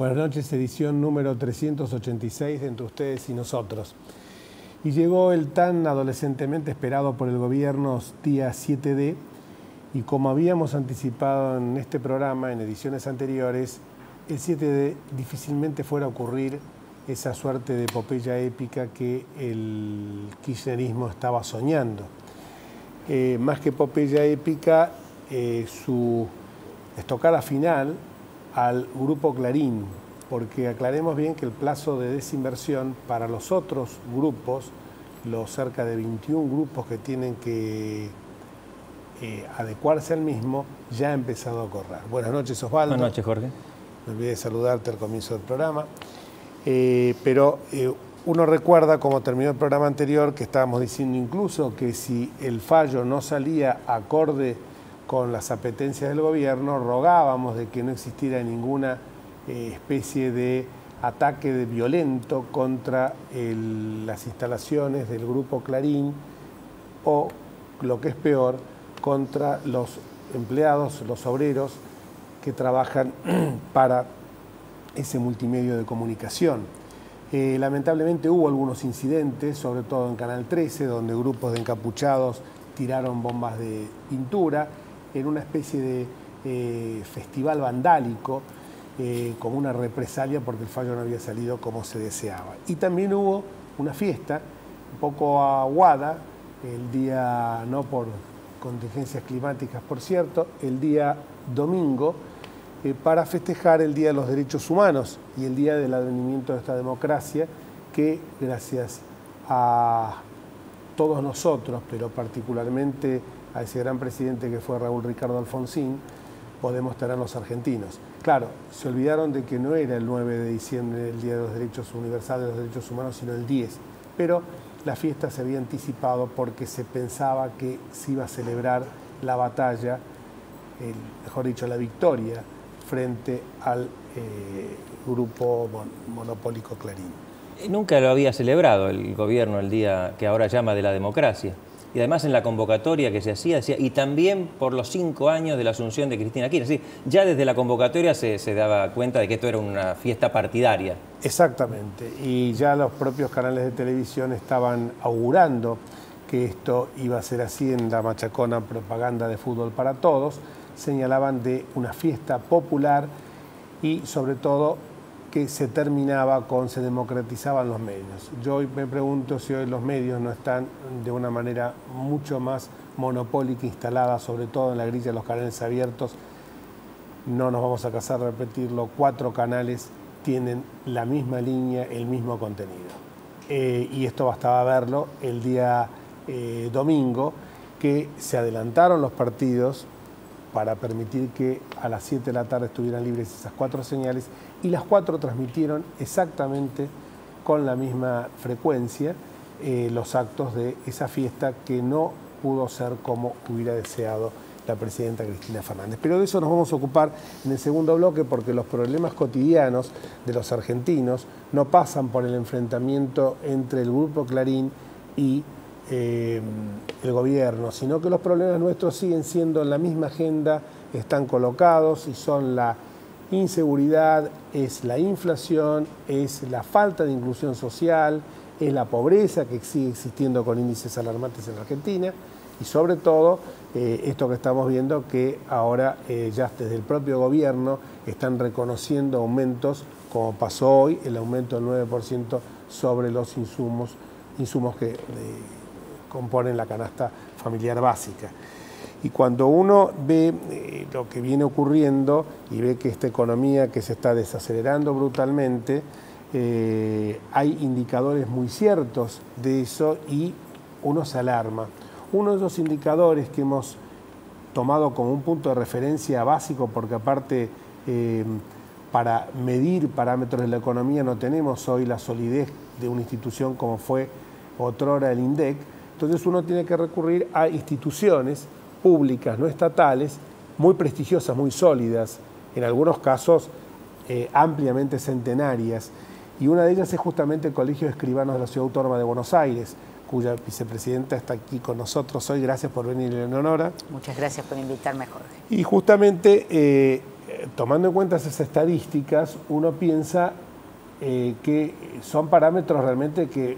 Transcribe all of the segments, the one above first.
Buenas noches, edición número 386 de Entre Ustedes y Nosotros. Y llegó el tan adolescentemente esperado por el gobierno día 7D, y como habíamos anticipado en este programa en ediciones anteriores, el 7D difícilmente fuera a ocurrir esa suerte de epopeya épica que el kirchnerismo estaba soñando. Más que epopeya épica, su estocada final al Grupo Clarín, porque aclaremos bien que el plazo de desinversión para los otros grupos, los cerca de 21 grupos que tienen que adecuarse al mismo, ya ha empezado a correr. Buenas noches, Osvaldo. Buenas noches, Jorge. Me olvidé de saludarte al comienzo del programa, pero uno recuerda, como terminó el programa anterior, que estábamos diciendo incluso que si el fallo no salía acorde con las apetencias del gobierno, rogábamos de que no existiera ninguna especie de ataque violento contra las instalaciones del Grupo Clarín o, lo que es peor, contra los empleados, los obreros que trabajan para ese multimedio de comunicación. Lamentablemente hubo algunos incidentes, sobre todo en Canal 13, donde grupos de encapuchados tiraron bombas de pintura en una especie de festival vandálico, como una represalia porque el fallo no había salido como se deseaba. Y también hubo una fiesta un poco aguada, el día, no por contingencias climáticas, por cierto, el día domingo, para festejar el Día de los Derechos Humanos y el Día del Advenimiento de esta democracia, que gracias a todos nosotros, pero particularmente a ese gran presidente que fue Raúl Ricardo Alfonsín, podemos tener los argentinos. Claro, se olvidaron de que no era el 9 de diciembre el Día de los Derechos Universales de los Derechos Humanos, sino el 10. Pero la fiesta se había anticipado porque se pensaba que se iba a celebrar la batalla, mejor dicho, la victoria, frente al grupo monopólico Clarín. Nunca lo había celebrado el gobierno el día que ahora llama de la democracia. Y además en la convocatoria que se hacía, y también por los 5 años de la asunción de Cristina Kirchner. Sí, ya desde la convocatoria se daba cuenta de que esto era una fiesta partidaria. Exactamente, y ya los propios canales de televisión estaban augurando que esto iba a ser así en la machacona propaganda de Fútbol para Todos. Señalaban de una fiesta popular y sobre todo que se democratizaban los medios. Yo hoy me pregunto si hoy los medios no están de una manera mucho más monopólica instalada, sobre todo en la grilla de los canales abiertos. No nos vamos a cansar de repetirlo, 4 canales tienen la misma línea, el mismo contenido. Y esto bastaba verlo el día domingo, que se adelantaron los partidos para permitir que a las 7 de la tarde estuvieran libres esas 4 señales, y las 4 transmitieron exactamente con la misma frecuencia los actos de esa fiesta, que no pudo ser como hubiera deseado la presidenta Cristina Fernández. Pero de eso nos vamos a ocupar en el segundo bloque, porque los problemas cotidianos de los argentinos no pasan por el enfrentamiento entre el Grupo Clarín y el gobierno, sino que los problemas nuestros siguen siendo en la misma agenda, están colocados, y son la inseguridad, es la inflación, es la falta de inclusión social, es la pobreza que sigue existiendo con índices alarmantes en Argentina, y sobre todo esto que estamos viendo, que ahora ya desde el propio gobierno están reconociendo aumentos, como pasó hoy, el aumento del 9% sobre los insumos que componen la canasta familiar básica. Y cuando uno ve lo que viene ocurriendo y ve que esta economía que se está desacelerando brutalmente, hay indicadores muy ciertos de eso y uno se alarma. Uno de esos indicadores que hemos tomado como un punto de referencia básico, porque aparte para medir parámetros de la economía no tenemos hoy la solidez de una institución como fue otrora el INDEC. Entonces uno tiene que recurrir a instituciones públicas, no estatales, muy prestigiosas, muy sólidas, en algunos casos ampliamente centenarias. Y una de ellas es justamente el Colegio de Escribanos de la Ciudad Autónoma de Buenos Aires, cuya vicepresidenta está aquí con nosotros hoy. Gracias por venir, Eleonora. Muchas gracias por invitarme, Jorge. Y justamente tomando en cuenta esas estadísticas, uno piensa que son parámetros realmente que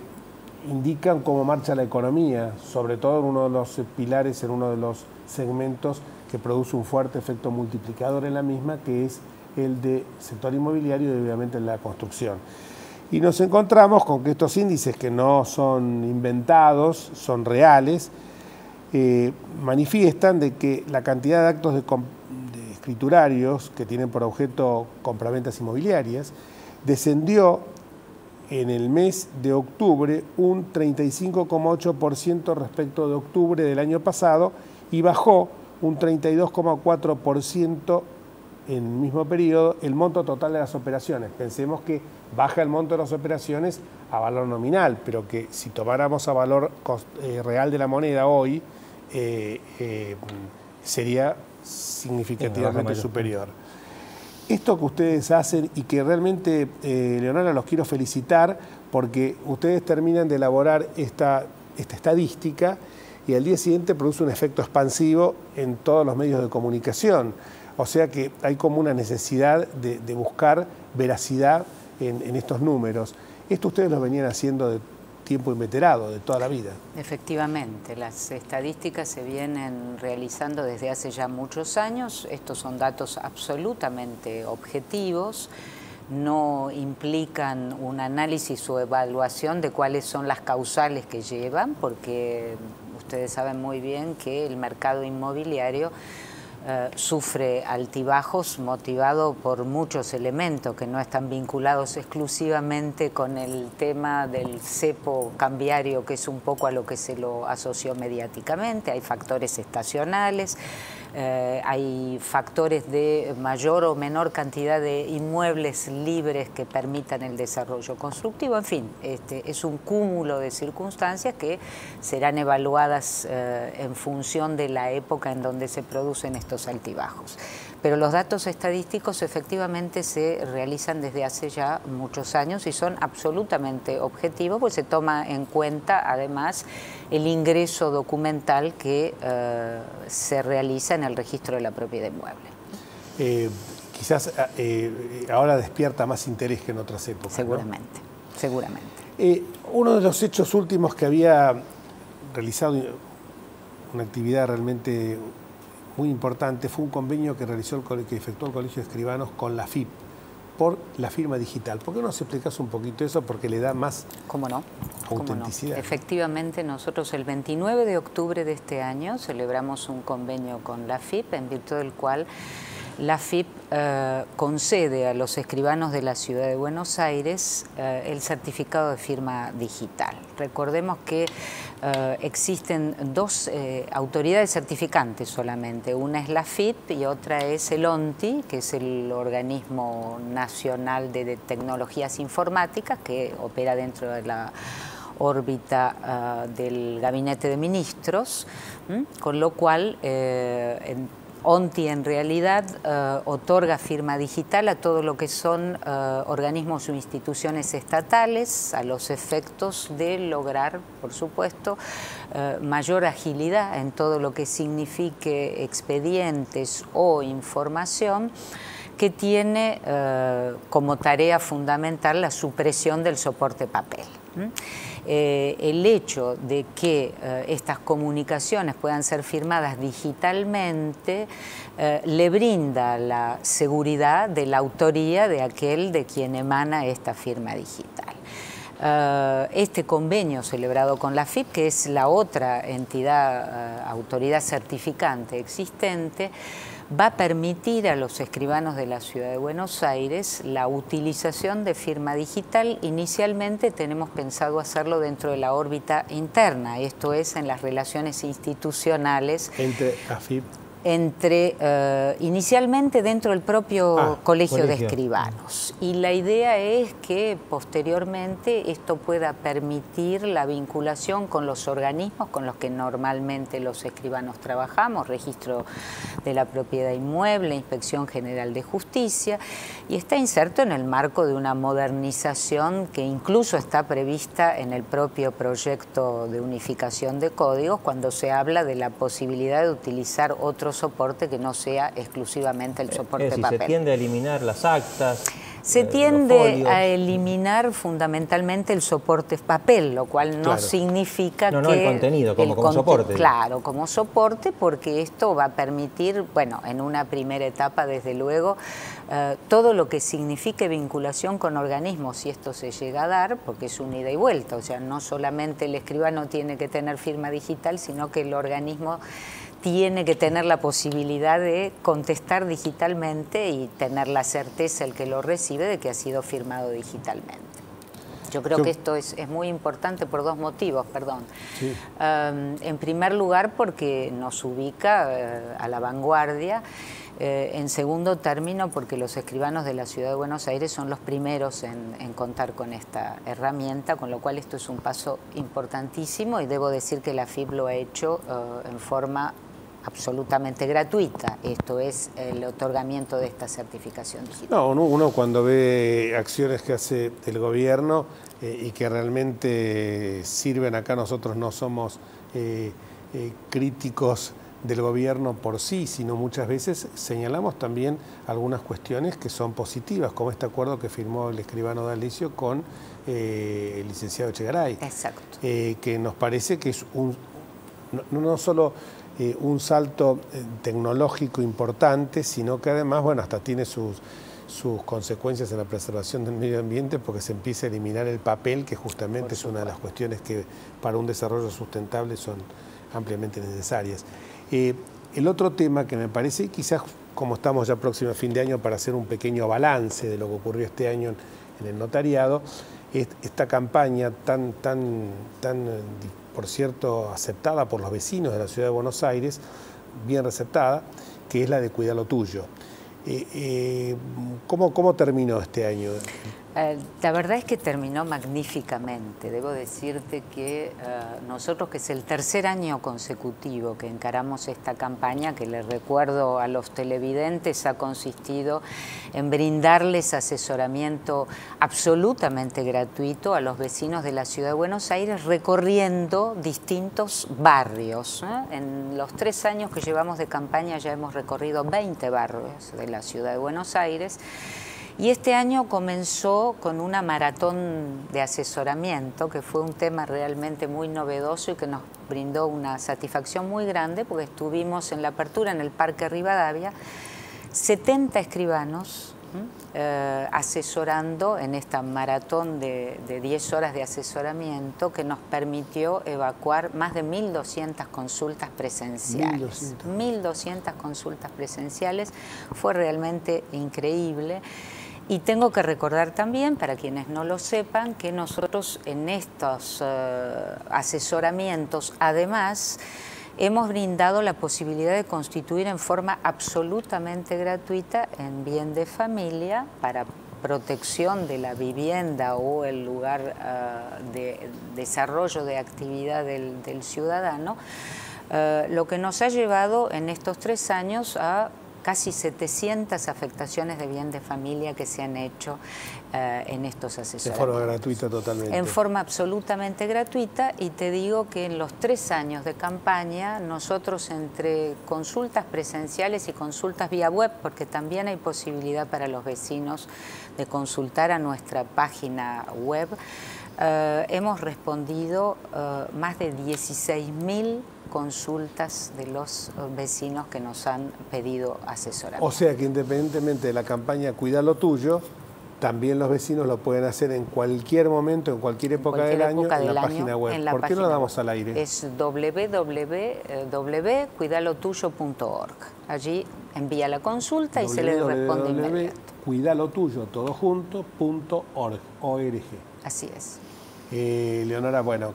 indican cómo marcha la economía, sobre todo en uno de los pilares, en uno de los segmentos que produce un fuerte efecto multiplicador en la misma, que es el del sector inmobiliario y obviamente la construcción. Y nos encontramos con que estos índices, que no son inventados, son reales, manifiestan de que la cantidad de actos de escriturarios que tienen por objeto compraventas inmobiliarias descendió en el mes de octubre un 35,8% respecto de octubre del año pasado y bajó un 32,4% en el mismo periodo el monto total de las operaciones. Pensemos que baja el monto de las operaciones a valor nominal, pero que si tomáramos a valor real de la moneda hoy, sería significativamente superior. Esto que ustedes hacen y que realmente, Leonora, los quiero felicitar porque ustedes terminan de elaborar esta estadística y al día siguiente produce un efecto expansivo en todos los medios de comunicación. O sea que hay como una necesidad de buscar veracidad en estos números. Esto ustedes lo venían haciendo de tiempo inveterado, de toda la vida. Efectivamente, las estadísticas se vienen realizando desde hace ya muchos años. Estos son datos absolutamente objetivos, no implican un análisis o evaluación de cuáles son las causales que llevan, porque ustedes saben muy bien que el mercado inmobiliario sufre altibajos motivado por muchos elementos que no están vinculados exclusivamente con el tema del cepo cambiario, que es un poco a lo que se lo asoció mediáticamente. Hay factores estacionales, hay factores de mayor o menor cantidad de inmuebles libres que permitan el desarrollo constructivo. En fin, es un cúmulo de circunstancias que serán evaluadas en función de la época en donde se producen estos altibajos. Pero los datos estadísticos efectivamente se realizan desde hace ya muchos años y son absolutamente objetivos, pues se toma en cuenta además el ingreso documental que se realiza en el registro de la propiedad inmueble. Quizás ahora despierta más interés que en otras épocas. Seguramente, ¿no? Seguramente. Uno de los hechos últimos que había realizado una actividad realmente muy importante fue un convenio que efectuó el Colegio de Escribanos con la AFIP por la firma digital. ¿Por qué no nos explicas un poquito eso? Porque le da más autenticidad. No. Efectivamente, nosotros el 29 de octubre de este año celebramos un convenio con la AFIP, en virtud del cual la AFIP concede a los escribanos de la Ciudad de Buenos Aires el certificado de firma digital. Recordemos que existen dos autoridades certificantes solamente. Una es la AFIP y otra es el ONTI, que es el Organismo Nacional de Tecnologías Informáticas, que opera dentro de la órbita del Gabinete de Ministros, con lo cual ONTI en realidad otorga firma digital a todo lo que son organismos o instituciones estatales a los efectos de lograr, por supuesto, mayor agilidad en todo lo que signifique expedientes o información que tiene como tarea fundamental la supresión del soporte papel. El hecho de que estas comunicaciones puedan ser firmadas digitalmente le brinda la seguridad de la autoría de aquel de quien emana esta firma digital. Este convenio celebrado con la AFIP, que es la otra entidad, autoridad certificante existente, va a permitir a los escribanos de la Ciudad de Buenos Aires la utilización de firma digital. Inicialmente tenemos pensado hacerlo dentro de la órbita interna, esto es en las relaciones institucionales entre AFIP. Inicialmente dentro del propio colegio de escribanos. Y la idea es que posteriormente esto pueda permitir la vinculación con los organismos con los que normalmente los escribanos trabajamos, Registro de la Propiedad Inmueble, Inspección General de Justicia, y está inserto en el marco de una modernización que incluso está prevista en el propio proyecto de unificación de códigos cuando se habla de la posibilidad de utilizar otros soporte que no sea exclusivamente el soporte papel. Se tiende a eliminar las actas. Se tiende a eliminar fundamentalmente el soporte papel, lo cual no significa que... No, el contenido, como soporte. Claro, como soporte, porque esto va a permitir, bueno, en una primera etapa, desde luego, todo lo que signifique vinculación con organismos, si esto se llega a dar, porque es un ida y vuelta, o sea, no solamente el escribano tiene que tener firma digital, sino que el organismo tiene que tener la posibilidad de contestar digitalmente y tener la certeza el que lo recibe de que ha sido firmado digitalmente. Yo creo que esto es muy importante por dos motivos, perdón. Sí. En primer lugar, porque nos ubica a la vanguardia. En segundo término, porque los escribanos de la Ciudad de Buenos Aires son los primeros en contar con esta herramienta, con lo cual esto es un paso importantísimo y debo decir que la AFIP lo ha hecho en forma absolutamente gratuita. Esto es el otorgamiento de esta certificación digital. No, uno cuando ve acciones que hace el gobierno y que realmente sirven acá, nosotros no somos críticos del gobierno por sí, sino muchas veces señalamos también algunas cuestiones que son positivas, como este acuerdo que firmó el escribano D'Alessio con el licenciado Echegaray. Exacto. Que nos parece que es no solo un salto tecnológico importante, sino que además, bueno, hasta tiene sus consecuencias en la preservación del medio ambiente, porque se empieza a eliminar el papel, que justamente es una de las cuestiones que para un desarrollo sustentable son ampliamente necesarias. El otro tema que me parece, quizás como estamos ya próximo a fin de año para hacer un pequeño balance de lo que ocurrió este año en el notariado, esta campaña tan por cierto, aceptada por los vecinos de la Ciudad de Buenos Aires, bien receptada, que es la de Cuidá lo Tuyo. ¿Cómo terminó este año? La verdad es que terminó magníficamente. Debo decirte que nosotros, que es el tercer año consecutivo que encaramos esta campaña, que les recuerdo a los televidentes, ha consistido en brindarles asesoramiento absolutamente gratuito a los vecinos de la Ciudad de Buenos Aires, recorriendo distintos barrios. En los 3 años que llevamos de campaña ya hemos recorrido 20 barrios de la Ciudad de Buenos Aires. Y este año comenzó con una maratón de asesoramiento, que fue un tema realmente muy novedoso y que nos brindó una satisfacción muy grande, porque estuvimos en la apertura en el Parque Rivadavia, 70 escribanos asesorando en esta maratón de 10 horas de asesoramiento, que nos permitió evacuar más de 1.200 consultas presenciales. 1.200 consultas presenciales, fue realmente increíble. Y tengo que recordar también, para quienes no lo sepan, que nosotros en estos asesoramientos, además, hemos brindado la posibilidad de constituir en forma absolutamente gratuita en bien de familia para protección de la vivienda o el lugar de desarrollo de actividad del ciudadano, lo que nos ha llevado en estos 3 años a casi 700 afectaciones de bien de familia que se han hecho en estos asesoramientos. De forma gratuita totalmente. En forma absolutamente gratuita, y te digo que en los 3 años de campaña, nosotros entre consultas presenciales y consultas vía web, porque también hay posibilidad para los vecinos de consultar a nuestra página web, hemos respondido más de 16.000 consultas de los vecinos que nos han pedido asesoramiento. O sea que independientemente de la campaña Cuidá lo Tuyo, también los vecinos lo pueden hacer en cualquier momento, en cualquier época del año, en la página web. ¿Por qué no la damos al aire? Es www.cuidalotuyo.org. Allí envía la consulta y se le responde inmediato. Cuidalotuyo.org. Así es. Leonora, bueno,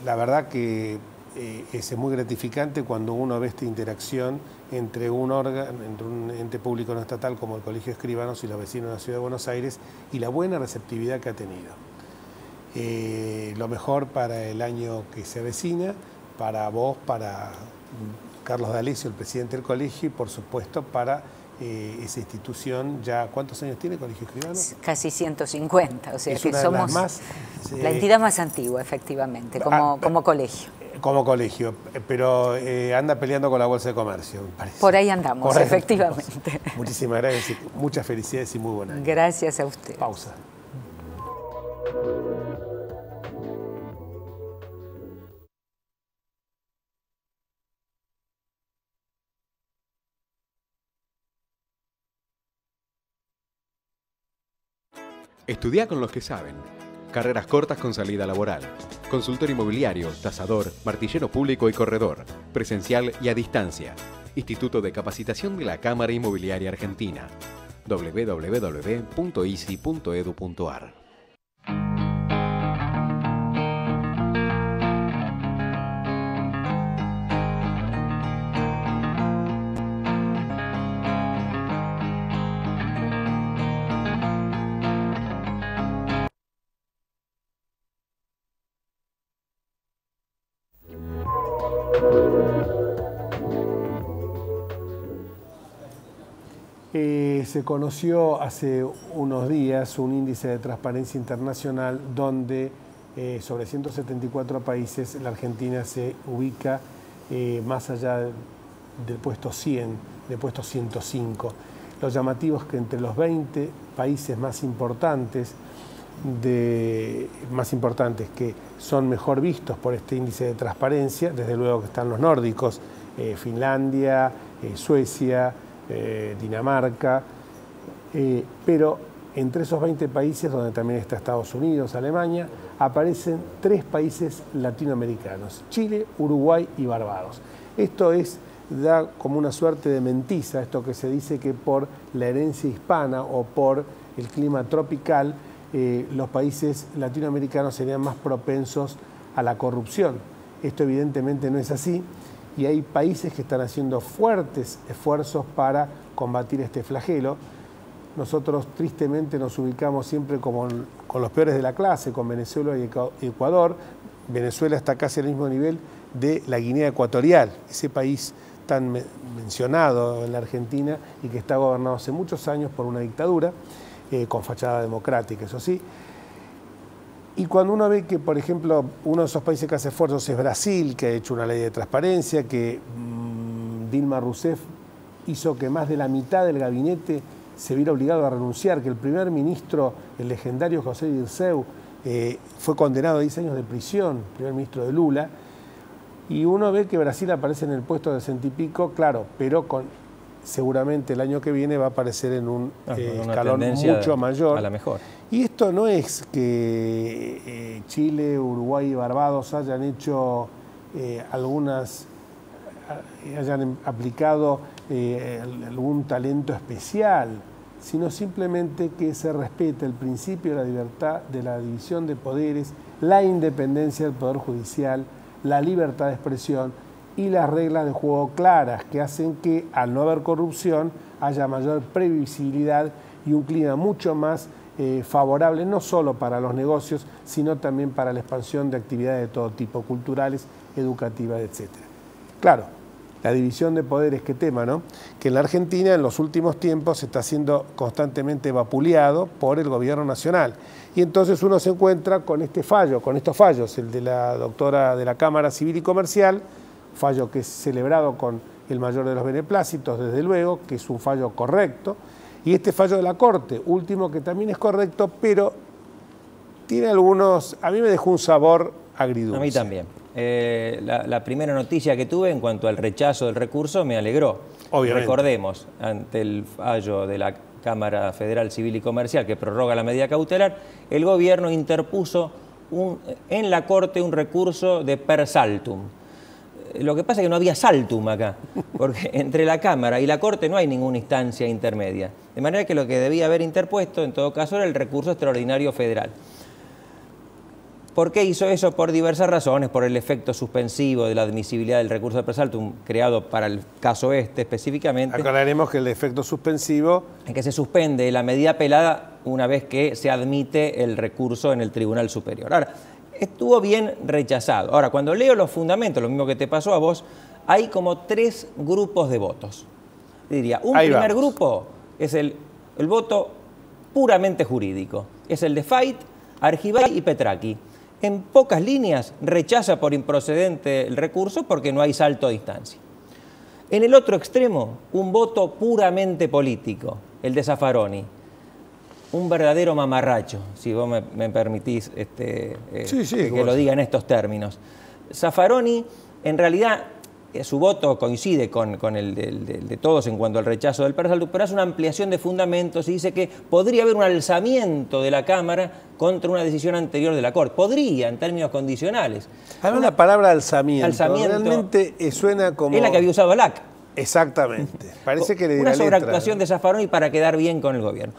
la verdad que es muy gratificante cuando uno ve esta interacción entre un ente público no estatal como el Colegio de Escribanos y los vecinos de la Ciudad de Buenos Aires, y la buena receptividad que ha tenido. Lo mejor para el año que se avecina, para vos, para Carlos D'Alessio, el presidente del colegio, y por supuesto para esa institución. Ya, ¿cuántos años tiene el Colegio de Escribanos? Casi 150, o sea es que una somos de las más, la entidad más antigua, efectivamente, como colegio. Como colegio, pero anda peleando con la Bolsa de Comercio, me parece. Por ahí andamos, efectivamente. Muchísimas gracias, muchas felicidades y muy buenas noches. Gracias a usted. Pausa. Estudia con los que saben. Carreras cortas con salida laboral. Consultor inmobiliario, tasador, martillero público y corredor. Presencial y a distancia. Instituto de Capacitación de la Cámara Inmobiliaria Argentina. www.isi.edu.ar. Se conoció hace unos días un índice de transparencia internacional donde sobre 174 países la Argentina se ubica más allá del puesto 100, del puesto 105. Lo llamativo es que entre los 20 países más importantes que son mejor vistos por este índice de transparencia, desde luego que están los nórdicos, Finlandia, Suecia, Dinamarca, pero entre esos 20 países, donde también está Estados Unidos, Alemania, aparecen 3 países latinoamericanos: Chile, Uruguay y Barbados. Esto da como una suerte de mentiza, esto que se dice que por la herencia hispana o por el clima tropical, los países latinoamericanos serían más propensos a la corrupción. Esto evidentemente no es así. Y hay países que están haciendo fuertes esfuerzos para combatir este flagelo. Nosotros tristemente nos ubicamos siempre con los peores de la clase, con Venezuela y Ecuador. Venezuela está casi al mismo nivel de la Guinea Ecuatorial, ese país tan mencionado en la Argentina y que está gobernado hace muchos años por una dictadura, con fachada democrática, eso sí. Y cuando uno ve que, por ejemplo, uno de esos países que hace esfuerzos es Brasil, que ha hecho una ley de transparencia, que Dilma Rousseff hizo que más de la mitad del gabinete se viera obligado a renunciar, que el primer ministro, el legendario José Dirceu, fue condenado a 10 años de prisión, primer ministro de Lula, y uno ve que Brasil aparece en el puesto de 60 y pico, claro, pero seguramente el año que viene va a aparecer en un escalón mucho mayor. A la mejor. Y esto no es que Chile, Uruguay y Barbados hayan hecho hayan aplicado algún talento especial, sino simplemente que se respeta el principio de la libertad, de la división de poderes, la independencia del Poder Judicial, la libertad de expresión y las reglas de juego claras que hacen que, al no haber corrupción, haya mayor previsibilidad y un clima mucho más favorable, no solo para los negocios, sino también para la expansión de actividades de todo tipo, culturales, educativas, etc. Claro, la división de poderes, qué tema, ¿no? Que en la Argentina en los últimos tiempos se está siendo constantemente vapuleado por el gobierno nacional. Y entonces uno se encuentra con estos fallos, el de la doctora de la Cámara Civil y Comercial, fallo que es celebrado con el mayor de los beneplácitos, desde luego, que es un fallo correcto, y este fallo de la Corte, último, que también es correcto, pero tiene algunos, a mí me dejó un sabor agridulce. A mí también. La primera noticia que tuve en cuanto al rechazo del recurso me alegró. Obviamente. Recordemos, ante el fallo de la Cámara Federal Civil y Comercial que prorroga la medida cautelar, el gobierno interpuso en la Corte un recurso de per saltum. Lo que pasa es que no había saltum acá, porque entre la Cámara y la Corte no hay ninguna instancia intermedia. De manera que lo que debía haber interpuesto, en todo caso, era el recurso extraordinario federal. ¿Por qué hizo eso? Por diversas razones, por el efecto suspensivo de la admisibilidad del recurso de per saltum creado para el caso específicamente. Aclararemos que el efecto suspensivo en que se suspende la medida apelada una vez que se admite el recurso en el Tribunal Superior. Ahora, estuvo bien rechazado. Ahora, cuando leo los fundamentos, lo mismo que te pasó a vos, hay como 3 grupos de votos. Diría, un primer grupo es el voto puramente jurídico. Es el de Fait, Argibay y Petraki. en pocas líneas rechaza por improcedente el recurso porque no hay salto a distancia. En el otro extremo, un voto puramente político, el de Zaffaroni, un verdadero mamarracho, si vos me permitís que lo diga en estos términos. Zaffaroni, en realidad, su voto coincide con el de todos en cuanto al rechazo del persaldo, pero hace una ampliación de fundamentos y dice que podría haber un alzamiento de la Cámara contra una decisión anterior de la Corte. Podría, en términos condicionales. Además, la palabra alzamiento realmente suena como... Es la que había usado Lac. Exactamente. Parece que le diera una sobreactuación de Zaffaroni para quedar bien con el gobierno.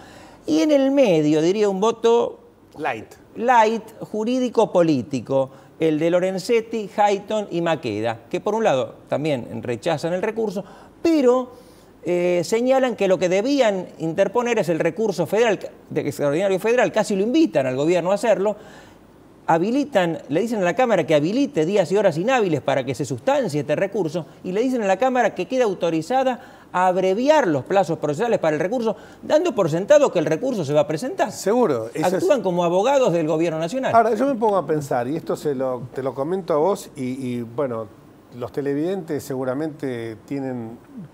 Y en el medio, diría, un voto... Light, jurídico-político. El de Lorenzetti, Hayton y Maqueda, que por un lado también rechazan el recurso, pero señalan que lo que debían interponer es el recurso federal, extraordinario federal, casi lo invitan al gobierno a hacerlo, le dicen a la Cámara que habilite días y horas inhábiles para que se sustancie este recurso y le dicen a la Cámara que quede autorizada a abreviar los plazos procesales para el recurso, dando por sentado que el recurso se va a presentar. Seguro. Actúan como abogados del gobierno nacional. Ahora, yo me pongo a pensar, y esto te lo comento a vos, y bueno, los televidentes seguramente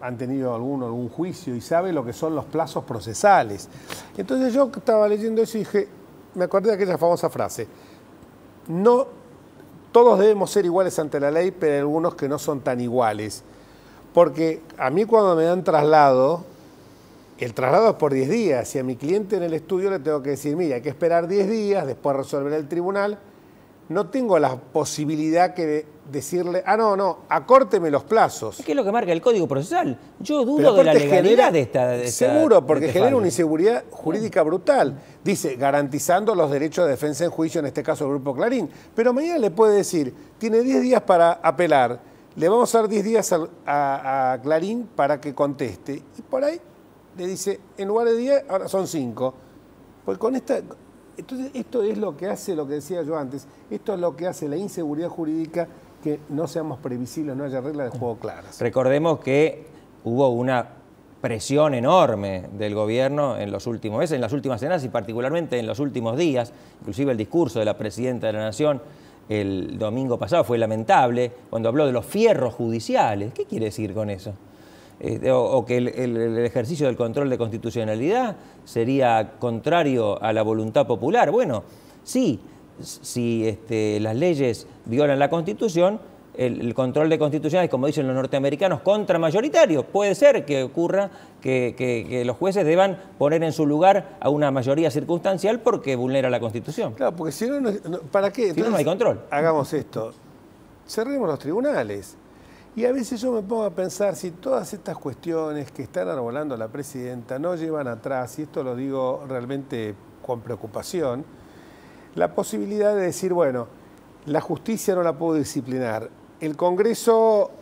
han tenido algún juicio y saben lo que son los plazos procesales. Entonces yo estaba leyendo eso y dije, me acordé de aquella famosa frase, no todos debemos ser iguales ante la ley, pero hay algunos que no son tan iguales. Porque a mí cuando me dan traslado, el traslado es por 10 días. Y a mi cliente en el estudio le tengo que decir, mira, hay que esperar 10 días, después resolver el tribunal. No tengo la posibilidad de decirle, no, acórteme los plazos. ¿Qué es lo que marca el Código Procesal? Yo dudo de la legalidad de esta seguro, porque genera una inseguridad jurídica brutal. Dice, garantizando los derechos de defensa en juicio, en este caso el Grupo Clarín. Pero mañana le puede decir, tiene 10 días para apelar. Le vamos a dar 10 días a Clarín para que conteste. Y por ahí le dice, en lugar de 10, ahora son 5. Pues con entonces, esto es lo que hace, lo que decía yo antes, esto es lo que hace la inseguridad jurídica, que no seamos previsibles, no haya reglas de juego claras. Recordemos que hubo una presión enorme del gobierno en los últimos meses, en las últimas semanas y particularmente en los últimos días, inclusive el discurso de la Presidenta de la Nación el domingo pasado fue lamentable, cuando habló de los fierros judiciales. ¿Qué quiere decir con eso? O que el ejercicio del control de constitucionalidad sería contrario a la voluntad popular. Bueno, sí, si las leyes violan la Constitución, el control de constitucionalidad, como dicen los norteamericanos, contramayoritario. Puede ser que ocurra que los jueces deban poner en su lugar a una mayoría circunstancial porque vulnera la Constitución. Claro, porque si no, ¿para qué? Si no, no hay control. Hagamos esto, cerremos los tribunales. Y a veces yo me pongo a pensar si todas estas cuestiones que están arbolando la Presidenta no llevan atrás, y esto lo digo realmente con preocupación, la posibilidad de decir, bueno, la justicia no la puedo disciplinar. El Congreso,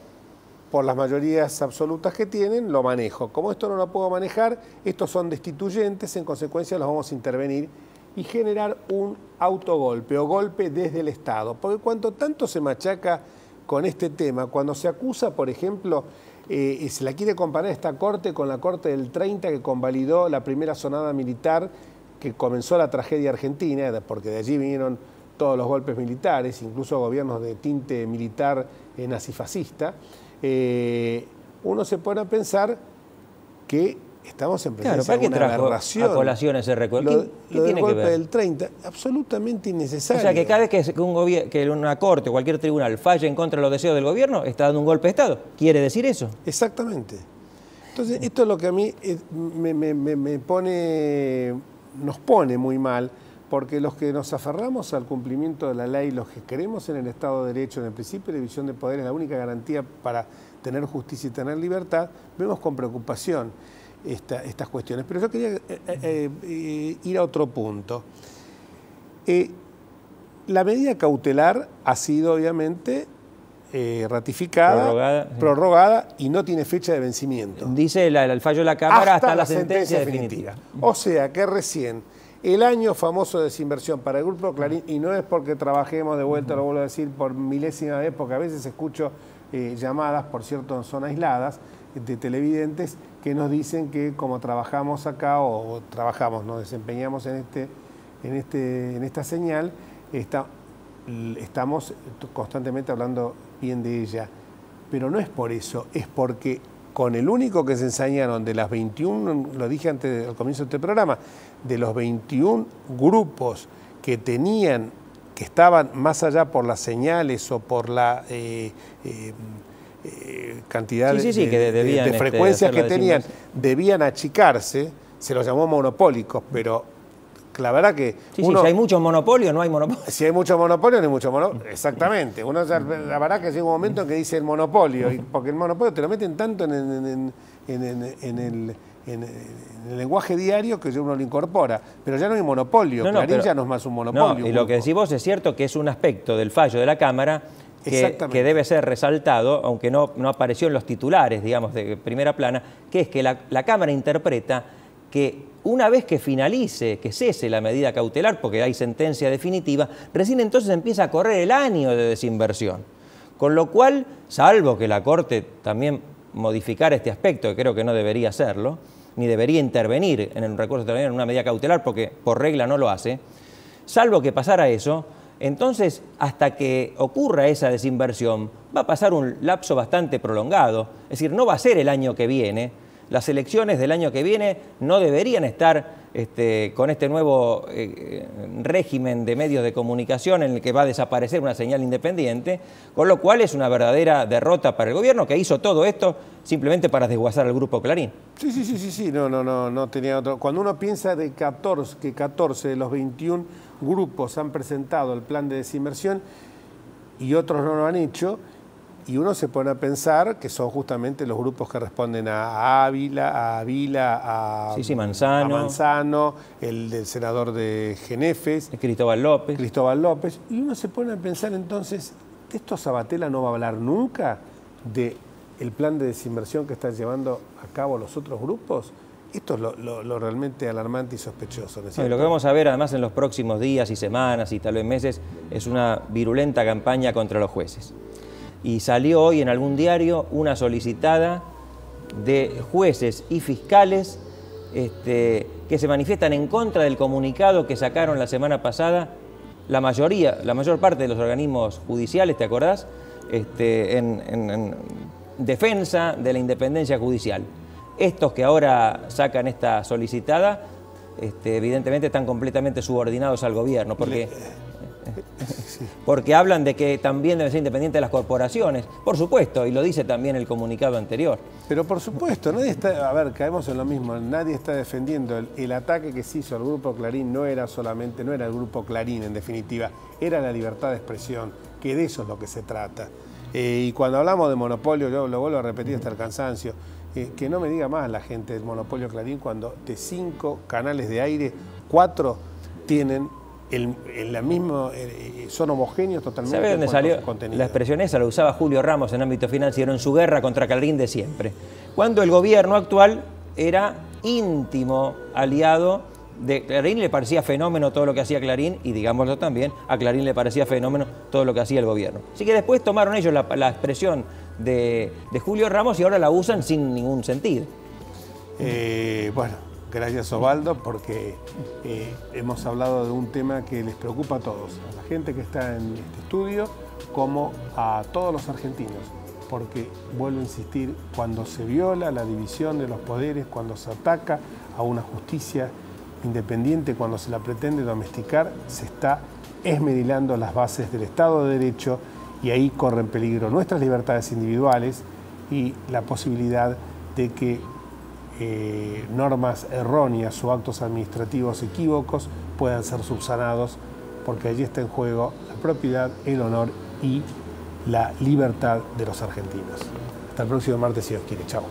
por las mayorías absolutas que tienen, lo manejo. Como esto no lo puedo manejar, estos son destituyentes, en consecuencia los vamos a intervenir y generar un autogolpe o golpe desde el Estado. Porque cuanto tanto se machaca con este tema, cuando se acusa, por ejemplo, se la quiere comparar esta Corte con la Corte del 30 que convalidó la primera sonada militar que comenzó la tragedia argentina, porque de allí vinieron todos los golpes militares, incluso gobiernos de tinte militar nazifascista, uno se pone a pensar que estamos en presencia de una aberración. A colación ese recuerdo. ¿Qué lo tiene del que golpe ver? del 30, absolutamente innecesario. O sea, que cada vez que una corte o cualquier tribunal falle en contra de los deseos del gobierno, está dando un golpe de Estado. ¿Quiere decir eso? Exactamente. Entonces, esto es lo que a mí nos pone muy mal, porque los que nos aferramos al cumplimiento de la ley, los que creemos en el Estado de Derecho, en el principio de división de poderes, la única garantía para tener justicia y tener libertad, vemos con preocupación estas cuestiones. Pero yo quería ir a otro punto. La medida cautelar ha sido obviamente ratificada, prorrogada y no tiene fecha de vencimiento. Dice el fallo de la Cámara hasta la sentencia definitiva. O sea que recién el año famoso de desinversión para el Grupo Clarín, y no es porque trabajemos, de vuelta lo vuelvo a decir por milésima vez, porque a veces escucho llamadas, por cierto, son aisladas, de televidentes que nos dicen que como trabajamos acá nos desempeñamos en esta señal, estamos constantemente hablando bien de ella, pero no es por eso, es porque con el único que se ensañaron de las 21, lo dije antes al comienzo de este programa, de los 21 grupos que tenían, que estaban más allá por las señales o por la cantidad de frecuencias que tenían, debían achicarse, se los llamó monopólicos, pero la verdad que si hay muchos monopolios, no hay monopolio. Si hay mucho monopolio, no hay mucho monopolio. Exactamente. Uno, la verdad que llega un momento en que dice el monopolio, porque el monopolio te lo meten tanto en el lenguaje diario que uno lo incorpora. Pero ya no hay monopolio. Clarín ya no es más un monopolio. No, y lo que decís vos es cierto que es un aspecto del fallo de la Cámara que debe ser resaltado, aunque no apareció en los titulares, digamos, de primera plana, que es que la Cámara interpreta que una vez que finalice, que cese la medida cautelar, porque hay sentencia definitiva, recién entonces empieza a correr el año de desinversión. Con lo cual, salvo que la Corte también modificara este aspecto, que creo que no debería hacerlo, ni debería intervenir en un recurso extraordinario en una medida cautelar, porque por regla no lo hace, salvo que pasara eso, entonces hasta que ocurra esa desinversión va a pasar un lapso bastante prolongado, es decir, no va a ser el año que viene. Las elecciones del año que viene no deberían estar con este nuevo régimen de medios de comunicación en el que va a desaparecer una señal independiente, con lo cual es una verdadera derrota para el gobierno que hizo todo esto simplemente para desguazar al Grupo Clarín. Sí, no tenía otro. Cuando uno piensa que 14 de los 21 grupos han presentado el plan de desinversión y otros no lo han hecho, y uno se pone a pensar que son justamente los grupos que responden a Ávila, a Manzano, el del senador de Genefes, Cristóbal López. Y uno se pone a pensar entonces, ¿de esto Sabatella no va a hablar nunca del plan de desinversión que están llevando a cabo los otros grupos? Esto es lo realmente alarmante y sospechoso, ¿no es cierto? Lo que vamos a ver además en los próximos días y semanas y tal vez meses es una virulenta campaña contra los jueces. Y salió hoy en algún diario una solicitada de jueces y fiscales que se manifiestan en contra del comunicado que sacaron la semana pasada la mayor parte de los organismos judiciales, ¿te acordás? En defensa de la independencia judicial. Estos que ahora sacan esta solicitada, evidentemente están completamente subordinados al gobierno, porque hablan de que también deben ser independientes de las corporaciones, por supuesto, y lo dice también el comunicado anterior. Pero por supuesto, nadie está, a ver, caemos en lo mismo, nadie está defendiendo el ataque que se hizo al Grupo Clarín, no era el Grupo Clarín en definitiva, era la libertad de expresión, que de eso es lo que se trata. Y cuando hablamos de monopolio, yo lo vuelvo a repetir hasta el cansancio, que no me diga más la gente del monopolio Clarín cuando de 5 canales de aire, 4 tienen son homogéneos totalmente. ¿Sabe dónde salió la expresión esa? La usaba Julio Ramos en ámbito financiero en su guerra contra Clarín de siempre. Cuando el gobierno actual era íntimo aliado de Clarín, le parecía fenómeno todo lo que hacía Clarín, y digámoslo también, a Clarín le parecía fenómeno todo lo que hacía el gobierno. Así que después tomaron ellos la expresión de Julio Ramos y ahora la usan sin ningún sentido. Bueno. Gracias, Osvaldo, porque hemos hablado de un tema que les preocupa a todos, a la gente que está en este estudio, como a todos los argentinos, porque, vuelvo a insistir, cuando se viola la división de los poderes, cuando se ataca a una justicia independiente, cuando se la pretende domesticar, se está esmerilando las bases del Estado de Derecho y ahí corren peligro nuestras libertades individuales y la posibilidad de que normas erróneas o actos administrativos equívocos puedan ser subsanados, porque allí está en juego la propiedad, el honor y la libertad de los argentinos. Hasta el próximo martes, si Dios quiere. Chao.